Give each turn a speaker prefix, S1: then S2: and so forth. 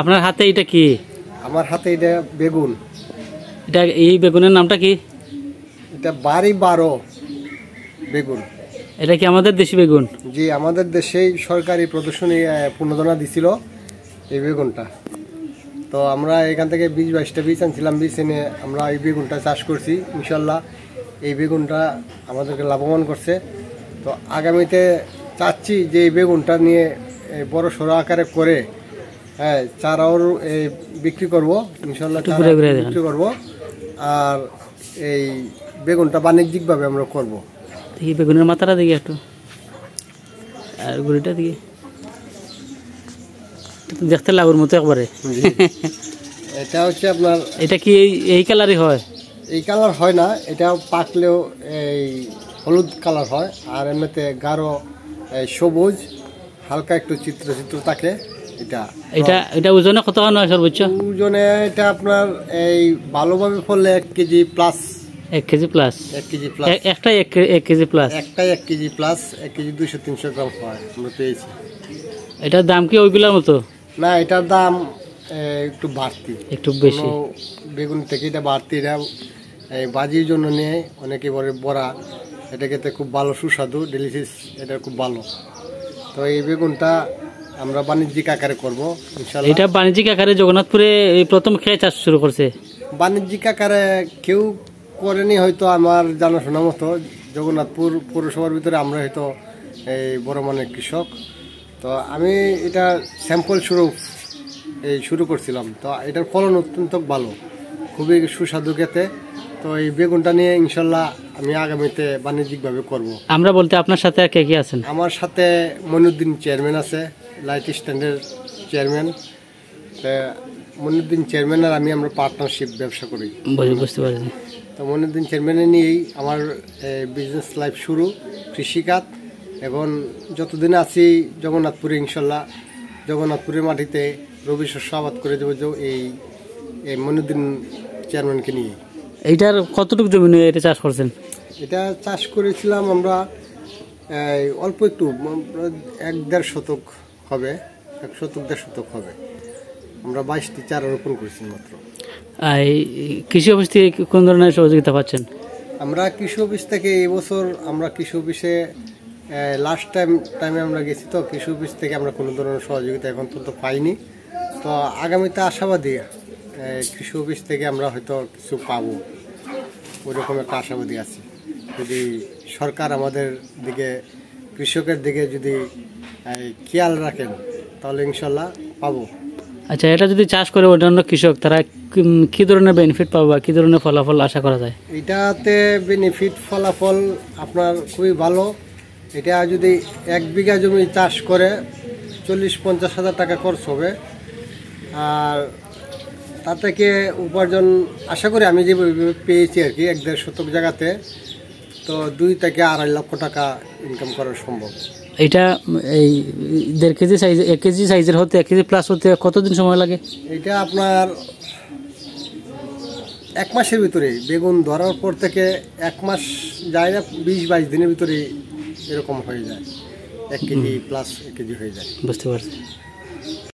S1: আপনার হাতে এটা কি?
S2: আমার হাতে এটা বেগুন।
S1: এটা এই বেগুনের নামটা কি?
S2: এটা বাড়ি 12 বেগুন।
S1: এটা কি আমাদের দেশি বেগুন?
S2: জি, আমাদের দেশেই সরকারি প্রদর্শনী প্রণোদনা দিছিল এই বেগুনটা। তো আমরা এখান থেকে 20-22টা বীজ আনছিলাম, বীজ এনে আমরা এই বেগুনটা চাষ করছি। ইনশাল্লাহ এই বেগুনটা আমাদেরকে লাভবান করছে। তো আগামীতে চাচ্ছি যে এই বেগুনটা নিয়ে বড় সড়ো আকারে করে চারাও বিক্রি করব, ইনশাল্লাহ বিক্রি করব। আর এই বেগুনটা বাণিজ্যিকভাবে আমরা করব।
S1: এই বেগুনের মাথাটা দিকে একটু, আর গুড়িটা দিকে দেখতে লাগুর মতো একবারে।
S2: এটা হচ্ছে আপনার,
S1: এটা কি এই কালারই হয়?
S2: এই কালার হয় না, এটা পাকলেও এই হলুদ কালার হয়। আর এমনিতে গাঢ় সবুজ, হালকা একটু চিত্র থাকে। এটা
S1: এটা ওজনে কত হয় সর্বোচ্চ?
S2: ওজনে এটা আপনার এই ভালোভাবে ফললে 1 KG plus.
S1: 1 KG plus?
S2: 1 KG plus.
S1: একটাই 1 কেজি প্লাস?
S2: একটাই 1 কেজি প্লাস। 1 কেজি 200-300 গ্রাম হয়, আমরা পেয়েছি।
S1: এটার দাম কি ওইগুলোর মতো?
S2: না, এটার দাম একটু বাড়তি,
S1: একটু বেশি।
S2: বেগুন থেকে এটা বাড়তি। এটা বাজির জন্য নেয় অনেকে, বড়া। এটা খেতে খুব ভালো, সুস্বাদু, ডেলিশিয়াস, এটা খুব ভালো। তো এই বেগুনটা আমরা বাণিজ্যিক আকারে করবো ইনশাআল্লাহ।
S1: এটা বাণিজ্যিক আকারে জগন্নাথপুরে এই প্রথম খেয়ে চাষ শুরু করছে?
S2: বাণিজ্যিক আকারে কেউ করেনি হয়তো আমার জানাশোনা মতো। জগন্নাথপুর পৌরসভার ভিতরে আমরা হয়তো এই বড় মানের কৃষক। তো আমি এটা স্যাম্পল শুরু করছিলাম। তো এটার ফলন অত্যন্ত ভালো, খুবই সুস্বাদু খেতে। তো এই বেগুনটা নিয়ে ইনশাল্লাহ আমি আগামীতে বাণিজ্যিকভাবে করব।
S1: আমরা বলতে আপনার সাথে আর কে কে আছেন?
S2: আমার সাথে মনিউদ্দিন চেয়ারম্যান আছে, লাইট স্ট্যান্ডের চেয়ারম্যান। মনিউদ্দিন চেয়ারম্যান আর আমরা পার্টনারশিপ ব্যবসা করি।
S1: বুঝতে পারছি।
S2: তো মনিউদ্দিন চেয়ারম্যানের নিয়েই আমার বিজনেস লাইফ শুরু, কৃষিকাজ। এখন যতদিন আছি জগন্নাথপুরে, ইনশাল্লাহ জগন্নাথপুরের মাটিতে রবি শস্য আবাদ করে দেবো এই মনিউদ্দিন চেয়ারম্যানকে নিয়ে।
S1: এইটার কতটুকু জমি নিয়ে এটা চাষ করছেন?
S2: এটা চাষ করেছিলাম আমরা অল্প একটু, 1-1.5 শতক হবে, 1 শতক 1.5 শতক হবে। আমরা 22টি চারা রোপণ করেছি মাত্র।
S1: কৃষি অফিস থেকে কোন ধরনের সহযোগিতা পাচ্ছেন?
S2: আমরা কৃষি অফিস থেকে এবছর আমরা কৃষি অফিসে লাস্ট টাইমে আমরা গেছি। তো কৃষি অফিস থেকে আমরা কোনো ধরনের সহযোগিতা এখন পর্যন্ত পাইনি। তো আগামীতে আশাবাদী কৃষি অফিস থেকে আমরা হয়তো কিছু পাবো, ওইরকম একটা আশাবাদী আছি। যদি সরকার আমাদের দিকে, কৃষকের দিকে যদি খেয়াল রাখেন, তাহলে ইনশাল্লাহ পাবো।
S1: আচ্ছা, এটা যদি চাষ করে অন্যান্য কৃষক, তারা কি ধরনের বেনিফিট পাবে বা কি ধরনের ফলাফল আশা করা যায়?
S2: এটাতে বেনিফিট, ফলাফল আপনার খুবই ভালো। এটা যদি 1 বিঘা জমি চাষ করে 40-50 হাজার টাকা খরচ হবে। আর তা থেকে উপার্জন আশা করি আমি যে পেয়েছি আর কি, 1-1.5 শতক জায়গাতে, তো 2 থেকে 2.5 লক্ষ টাকা ইনকাম করা সম্ভব।
S1: এটা এই 1.5 কেজি সাইজ, 1 কেজি সাইজের হতে 1 কেজি প্লাস হতে কতদিন সময় লাগে?
S2: এটা আপনার 1 মাসের ভিতরে, বেগুন ধরার পর থেকে 1 মাস যায় না, 20-22 দিনের ভিতরে এরকম হয়ে যায়, 1 কেজি প্লাস 1 কেজি হয়ে যায়।
S1: বুঝতে পারছি।